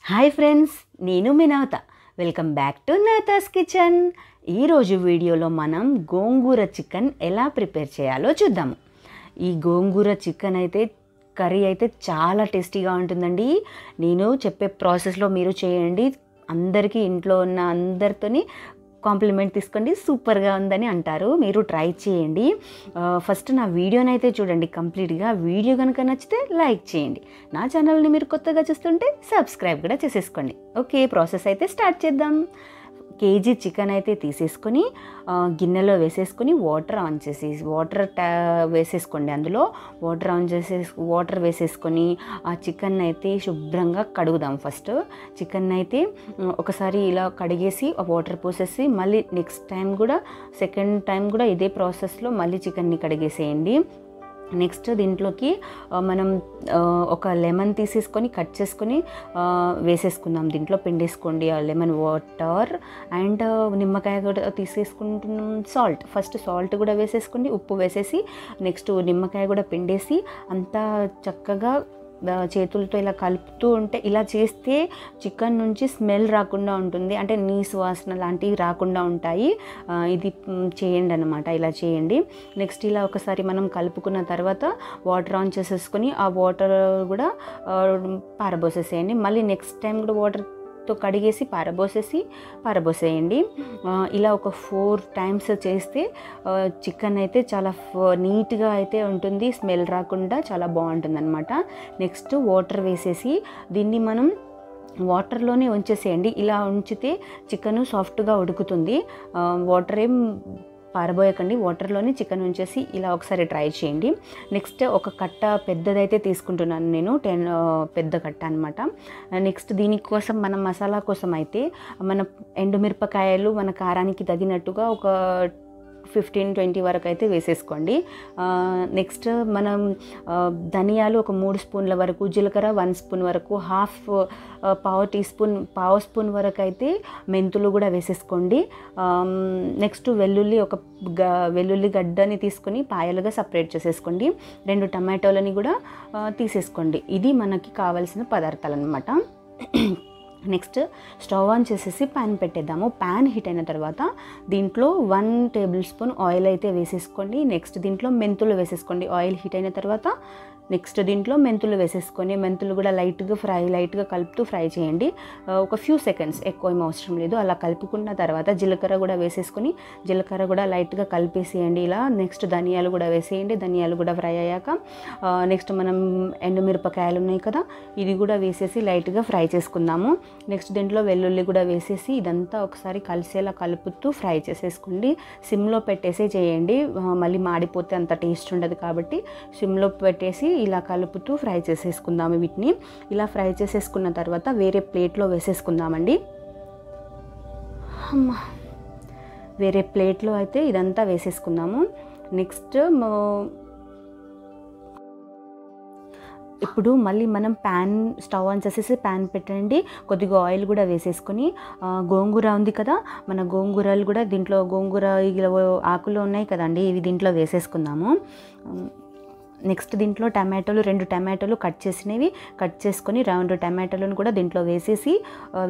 Hi friends, నేను మీ Navatha. Welcome back to Navatha's kitchen. ఈరోజు వీడియోలో మనం గోంగూర చికెన్ ఎలా ప్రిపేర్ చేయాలో చూద్దాము. ఈ గోంగూర చికెన్ అయితే కర్రీ అయితే చాలా టేస్టీగా ఉంటుందండి. నేను చెప్పే ప్రాసెస్లో మీరు చేయండి. అందరికీ ఇంట్లో ఉన్న అందరితోని కాంప్లిమెంట్ తీసుకోండి, సూపర్గా ఉందని అంటారు. మీరు ట్రై చేయండి. ఫస్ట్ నా వీడియోని అయితే చూడండి కంప్లీట్గా. వీడియో కనుక నచ్చితే లైక్ చేయండి. నా ఛానల్ని మీరు కొత్తగా చూస్తుంటే సబ్స్క్రైబ్ కూడా చేసేసుకోండి. ఓకే, ప్రాసెస్ అయితే స్టార్ట్ చేద్దాం. కేజీ చికెన్ అయితే తీసేసుకొని గిన్నెలో వేసేసుకొని వాటర్ ఆన్ చేసి వేసేసుకోండి. అందులో వాటర్ వేసేసుకొని ఆ చికెన్ అయితే శుభ్రంగా కడుగుదాం. ఫస్ట్ చికెన్ అయితే ఒకసారి ఇలా కడిగేసి ఆ వాటర్ పోసేసి మళ్ళీ సెకండ్ టైం కూడా ఇదే ప్రాసెస్లో మళ్ళీ చికెన్ని కడిగేసేయండి. నెక్స్ట్ దీంట్లోకి మనం ఒక లెమన్ తీసేసుకొని కట్ చేసుకొని వేసేసుకుందాం. దీంట్లో పిండేసుకోండి ఆ లెమన్ వాటర్. అండ్ నిమ్మకాయ కూడా తీసేసుకుంటున్నాం. ఫస్ట్ సాల్ట్ కూడా వేసేసుకోండి, ఉప్పు వేసేసి నెక్స్ట్ నిమ్మకాయ కూడా పిండేసి అంతా చక్కగా చేతులతో ఇలా కలుపుతూ ఉంటే, ఇలా చేస్తే చికెన్ నుంచి స్మెల్ రాకుండా ఉంటుంది, అంటే నీసు వాసన లాంటివి రాకుండా ఉంటాయి. ఇది చేయండి అన్నమాట, ఇలా చేయండి. నెక్స్ట్ ఇలా ఒకసారి మనం కలుపుకున్న తర్వాత వాటర్ ఆన్ చేసేసుకొని ఆ వాటర్ కూడా పారబోసేసేయండి. మళ్ళీ నెక్స్ట్ టైం కూడా వాటర్తో కడిగేసి పారబోసేయండి. ఇలా ఒక 4 టైమ్స్ చేస్తే చికెన్ అయితే చాలా నీట్గా అయితే ఉంటుంది, స్మెల్ రాకుండా చాలా బాగుంటుంది అనమాట. నెక్స్ట్ వాటర్ వేసేసి దీన్ని మనం వాటర్లోనే ఉంచేసేయండి. ఇలా ఉంచితే చికెన్ సాఫ్ట్గా ఉడుకుతుంది. వాటర్ ఏం పారబోయకండి, వాటర్లోనే చికెన్ ఉంచేసి ఇలా ఒకసారి ట్రై చేయండి. నెక్స్ట్ ఒక కట్ట పెద్దదైతే తీసుకుంటున్నాను నేను, 10 పెద్ద కట్ట అనమాట. నెక్స్ట్ దీనికోసం మన మసాలా కోసం అయితే మన ఎండుమిరపకాయలు మన కారానికి తగినట్టుగా ఒక 15-20 వరకు అయితే వేసేసుకోండి. నెక్స్ట్ మనం ధనియాలు ఒక 3 స్పూన్ల వరకు, జీలకర్ర 1 స్పూన్ వరకు, పావు స్పూన్ వరకు అయితే మెంతులు కూడా వేసేసుకోండి. నెక్స్ట్ వెల్లుల్లి గడ్డని తీసుకొని పాయలుగా సపరేట్ చేసేసుకోండి. 2 టమాటోలని కూడా తీసేసుకోండి. ఇది మనకి కావాల్సిన పదార్థాలు అన్నమాట. నెక్స్ట్ స్టవ్ ఆన్ చేసేసి ప్యాన్ పెట్టేద్దాము. ప్యాన్ హీట్ అయిన తర్వాత దీంట్లో 1 టేబుల్ స్పూన్ ఆయిల్ అయితే వేసేసుకోండి. నెక్స్ట్ దీంట్లో మెంతులు వేసేసుకోండి. ఆయిల్ హీట్ అయిన తర్వాత నెక్స్ట్ దీంట్లో మెంతులు వేసేసుకొని మెంతులు కూడా లైట్గా కలుపుతూ ఫ్రై చేయండి. ఒక ఫ్యూ సెకండ్స్, ఎక్కువ ఏం అవసరం లేదు. అలా కలుపుకున్న తర్వాత జీలకర్ర కూడా వేసేసుకొని జీలకర్ర కూడా లైట్గా కలిపేసేయండి ఇలా. నెక్స్ట్ ధనియాలు కూడా వేసేయండి. ధనియాలు కూడా ఫ్రై అయ్యాక నెక్స్ట్ మనం ఎండుమిరపకాయలు ఉన్నాయి కదా, ఇది కూడా వేసేసి లైట్గా ఫ్రై చేసుకుందాము. నెక్స్ట్ దీంట్లో వెల్లుల్లి కూడా వేసేసి ఇదంతా ఒకసారి కలిసేలా కలుపుతూ ఫ్రై చేసేసుకోండి. సిమ్లో పెట్టేసి చేయండి, మళ్ళీ మాడిపోతే అంత టేస్ట్ ఉండదు కాబట్టి సిమ్లో పెట్టేసి ఇలా కలుపుతూ ఫ్రై చేసేసుకుందాము. వీటిని ఇలా ఫ్రై చేసేసుకున్న తర్వాత వేరే ప్లేట్లో వేసేసుకుందామండి. వేరే ప్లేట్లో అయితే ఇదంతా వేసేసుకుందాము. నెక్స్ట్ ఇప్పుడు మళ్ళీ మనం స్టవ్ ఆన్ చేసేసి ప్యాన్ పెట్టండి. కొద్దిగా ఆయిల్ కూడా వేసేసుకొని గోంగూర ఉంది కదా, మన గోంగూరలు కూడా దీంట్లో గోంగూర ఆకులు ఉన్నాయి కదండి, ఇవి దీంట్లో వేసేసుకుందాము. నెక్స్ట్ దీంట్లో 2 టమాటోలు కట్ చేసుకొని 2 టమాటోలను కూడా దీంట్లో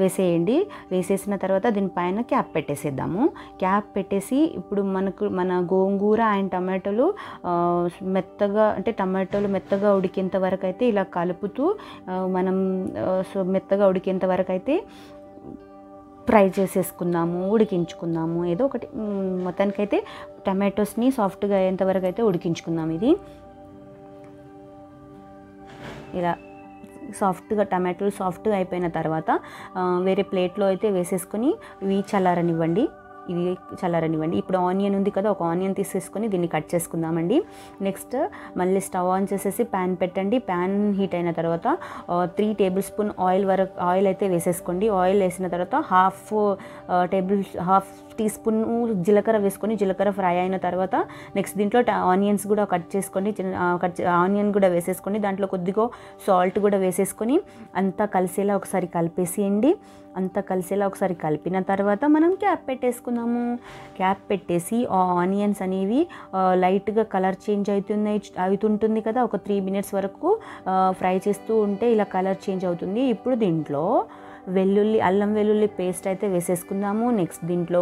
వేసేయండి. వేసేసిన తర్వాత దీనిపైన క్యాప్ పెట్టేసేద్దాము. క్యాప్ పెట్టేసి ఇప్పుడు మన గోంగూర అండ్ టమాటోలు టమాటోలు మెత్తగా ఉడికేంత వరకు అయితే ఇలా కలుపుతూ మనం మెత్తగా ఉడికేంత వరకు అయితే ఫ్రై చేసేసుకుందాము, ఉడికించుకుందాము. ఏదో ఒకటి మొత్తానికైతే టమాటోస్ని సాఫ్ట్గా అయ్యేంత వరకు అయితే ఉడికించుకుందాం. ఇది ఇలా టమాటోలు సాఫ్ట్గా అయిపోయిన తర్వాత వేరే ప్లేట్లో అయితే వేసేసుకొని ఇవి చల్లారనివ్వండి. ఇప్పుడు ఆనియన్ ఉంది కదా, ఒక ఆనియన్ తీసేసుకొని దీన్ని కట్ చేసుకుందామండి. నెక్స్ట్ మళ్ళీ స్టవ్ ఆన్ చేసేసి ప్యాన్ పెట్టండి. ప్యాన్ హీట్ అయిన తర్వాత 3 టేబుల్ స్పూన్ ఆయిల్ అయితే వేసేసుకోండి. ఆయిల్ వేసిన తర్వాత హాఫ్ టీ స్పూన్ జీలకర్ర వేసుకొని జీలకర్ర ఫ్రై అయిన తర్వాత నెక్స్ట్ దీంట్లో ఆనియన్స్ కూడా ఆనియన్ కూడా వేసేసుకోండి. దాంట్లో కొద్దిగా సాల్ట్ కూడా వేసేసుకొని అంతా కలిసేలా ఒకసారి కలిపేసేయండి. అంతా కలిసేలా ఒకసారి కలిపిన తర్వాత మనం క్యాప్ పెట్టేసుకుందాము. క్యాప్ పెట్టేసి ఆ ఆనియన్స్ అనేవి లైట్గా కలర్ చేంజ్ అవుతుంటుంది కదా, ఒక 3 మినిట్స్ వరకు ఫ్రై చేస్తూ ఉంటే ఇలా కలర్ చేంజ్ అవుతుంది. ఇప్పుడు దీంట్లో అల్లం వెల్లుల్లి పేస్ట్ అయితే వేసేసుకుందాము. నెక్స్ట్ దీంట్లో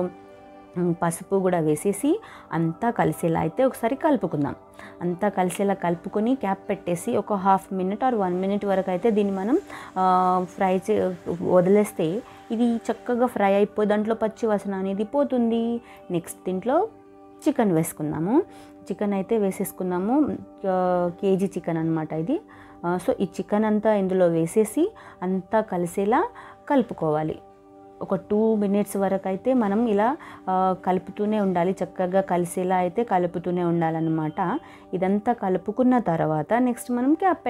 పసుపు కూడా వేసేసి అంతా కలిసేలా అయితే ఒకసారి కలుపుకుందాం. అంతా కలిసేలా కలుపుకొని క్యాప్ పెట్టేసి ఒక 1/2 మినిట్ ఆర్ 1 మినిట్ వరకు అయితే దీన్ని మనం వదిలేస్తే ఇది చక్కగా ఫ్రై అయిపోయి దాంట్లో పచ్చి వాసన అనేది పోతుంది. నెక్స్ట్ దీంట్లో చికెన్ వేసుకుందాము. చికెన్ అయితే వేసేసుకుందాము. కేజీ చికెన్ అనమాట ఇది. సో ఈ చికెన్ అంతా ఇందులో వేసేసి అంతా కలిసేలా కలుపుకోవాలి. ఒక 2 మినిట్స్ వరకు అయితే మనం ఇలా కలుపుతూనే ఉండాలి. చక్కగా కలిసేలా అయితే కలుపుతూనే ఉండాలన్నమాట. ఇదంతా కలుపుకున్న తర్వాత నెక్స్ట్ మనం క్యాప్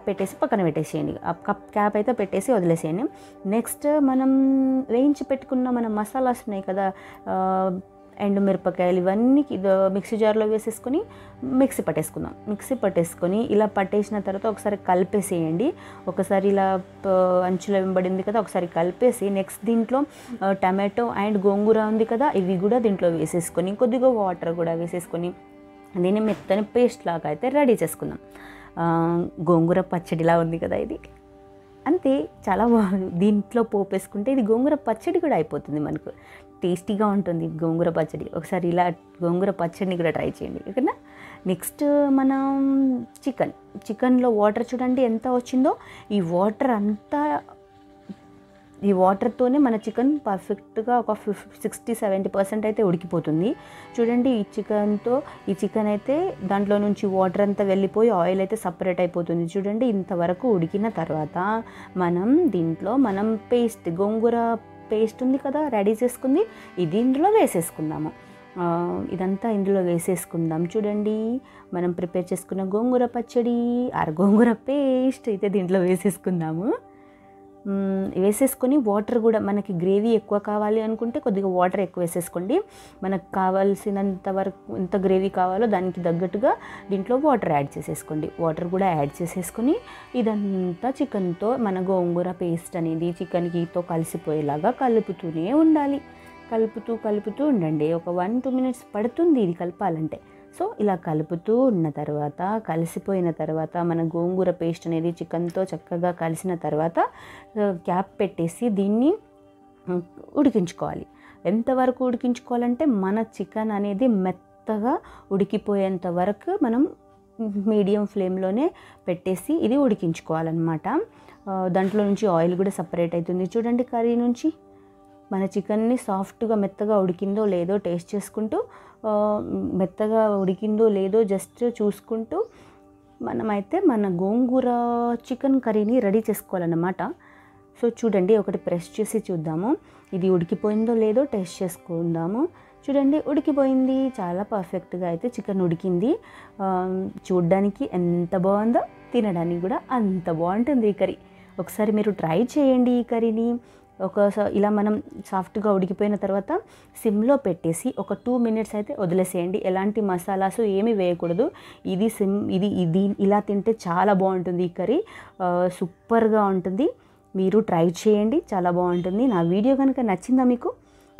పెట్టేసి పక్కన పెట్టేసేయండి. క్యాప్ అయితే పెట్టేసి వదిలేసేయండి. నెక్స్ట్ మనం వేయించి పెట్టుకున్న మన మసాలాస్ ఉన్నాయి కదా, ఎండుమిరపకాయలు ఇవన్నీ మిక్సీ జార్లో వేసేసుకొని మిక్సీ పట్టేసుకొని ఇలా పట్టేసిన తర్వాత ఒకసారి కలిపేసేయండి. ఒకసారి ఇలా అంచులో వెంబడింది కదా, ఒకసారి కలిపేసి నెక్స్ట్ దీంట్లో టమాటో అండ్ గోంగూర ఉంది కదా, ఇవి కూడా దీంట్లో వేసేసుకొని కొద్దిగా వాటర్ కూడా వేసేసుకొని దీన్ని మెత్తని పేస్ట్ లాగా అయితే రెడీ చేసుకుందాం. గోంగూర పచ్చడిలా ఉంది కదా ఇది. అంతే, చాలా దీంట్లో పోపేసుకుంటే ఇది గోంగూర పచ్చడి కూడా అయిపోతుంది. మనకు టేస్టీగా ఉంటుంది గోంగూర పచ్చడి. ఒకసారి ఇలా గోంగూర పచ్చడిని కూడా ట్రై చేయండి, ఓకేనా. నెక్స్ట్ మనం చికెన్లో వాటర్ చూడండి ఎంత వచ్చిందో. ఈ వాటర్తోనే మన చికెన్ పర్ఫెక్ట్గా ఒక 60-70% అయితే ఉడికిపోతుంది. చూడండి ఈ చికెన్ అయితే దాంట్లో నుంచి వాటర్ అంతా వెళ్ళిపోయి ఆయిల్ అయితే సపరేట్ అయిపోతుంది. చూడండి ఇంతవరకు ఉడికిన తర్వాత దీంట్లో గోంగూర పేస్ట్ ఉంది కదా రెడీ చేసుకుంది, ఇది ఇందులో వేసేసుకుందాము. ఇదంతా ఇందులో వేసేసుకుందాం. చూడండి మనం ప్రిపేర్ చేసుకున్న గోంగూర పచ్చడి గోంగూర పేస్ట్ అయితే దీంట్లో వేసేసుకుందాము. వేసేసుకొని వాటర్ కూడా మనకి గ్రేవీ ఎక్కువ కావాలి అనుకుంటే కొద్దిగా వాటర్ ఎక్కువ వేసేసుకోండి. మనకు కావాల్సినంత వరకు ఎంత గ్రేవీ కావాలో దానికి తగ్గట్టుగా దీంట్లో వాటర్ యాడ్ చేసేసుకోండి. వాటర్ కూడా యాడ్ చేసేసుకొని ఇదంతా చికెన్తో మన గోంగూర పేస్ట్ అనేది చికెన్కితో కలిసిపోయేలాగా కలుపుతూనే ఉండాలి. కలుపుతూ ఉండండి. ఒక 1-2 మినిట్స్ పడుతుంది ఇది కలపాలంటే. సో ఇలా కలుపుతూ ఉన్న తర్వాత కలిసిపోయిన తర్వాత మన గోంగూర పేస్ట్ అనేది చికెన్తో చక్కగా కలిసిన తర్వాత క్యాప్ పెట్టేసి దీన్ని ఉడికించుకోవాలి. ఎంతవరకు ఉడికించుకోవాలంటే మన చికెన్ అనేది మెత్తగా ఉడికిపోయేంత వరకు మనం మీడియం ఫ్లేమ్లోనే పెట్టేసి ఇది ఉడికించుకోవాలన్నమాట. దాంట్లో నుంచి ఆయిల్ కూడా సపరేట్ అవుతుంది. చూడండి కర్రీ నుంచి మన చికెన్ని సాఫ్ట్గా మెత్తగా ఉడికిందో లేదో టేస్ట్ చేసుకుంటూ, మెత్తగా ఉడికిందో లేదో జస్ట్ చూసుకుంటూ మనమైతే మన గోంగూర చికెన్ కర్రీని రెడీ చేసుకోవాలన్నమాట. సో చూడండి ఒకటి ప్రెస్ చేసి చూద్దాము, ఇది ఉడికిపోయిందో లేదో టేస్ట్ చేసుకుందాము. చూడండి ఉడికిపోయింది, చాలా పర్ఫెక్ట్గా అయితే చికెన్ ఉడికింది. చూడ్డానికి ఎంత బాగుందో, తినడానికి కూడా అంత బాగుంటుంది ఈ కర్రీ. ఒకసారి మీరు ట్రై చేయండి ఈ కర్రీని. ఇలా మనం సాఫ్ట్గా ఉడికిపోయిన తర్వాత సిమ్లో పెట్టేసి ఒక 2 మినిట్స్ అయితే వదిలేసేయండి. ఎలాంటి మసాలాస్ ఏమీ వేయకూడదు. ఇది ఇలా తింటే చాలా బాగుంటుంది ఈ కర్రీ, సూపర్గా ఉంటుంది. మీరు ట్రై చేయండి, చాలా బాగుంటుంది. నా వీడియో కనుక నచ్చిందా మీకు?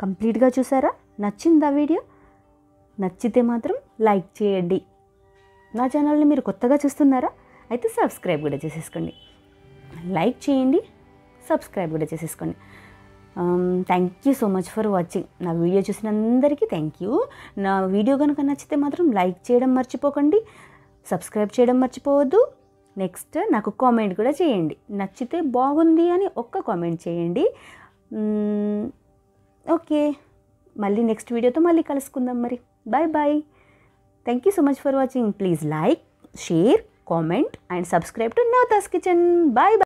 కంప్లీట్గా చూసారా? నచ్చిందా వీడియో? నచ్చితే మాత్రం లైక్ చేయండి. నా ఛానల్ని మీరు కొత్తగా చూస్తున్నారా? అయితే సబ్స్క్రైబ్ కూడా చేసేసుకోండి. లైక్ చేయండి, సబ్స్క్రైబ్ కూడా చేసేసుకోండి. Thank you so much for watching. నా వీడియో చూసిన అందరికీ థ్యాంక్ యూ. నా వీడియో కనుక నచ్చితే మాత్రం లైక్ చేయడం మర్చిపోకండి, సబ్స్క్రైబ్ చేయడం మర్చిపోవద్దు. నెక్స్ట్ నాకు కామెంట్ కూడా చేయండి. నచ్చితే బాగుంది అని ఒక్క కామెంట్ చేయండి. ఓకే, మళ్ళీ నెక్స్ట్ వీడియోతో మళ్ళీ కలుసుకుందాం. మరి bye. Thank you so much for watching. Please like, share, comment and subscribe to Navatha's kitchen. Bye.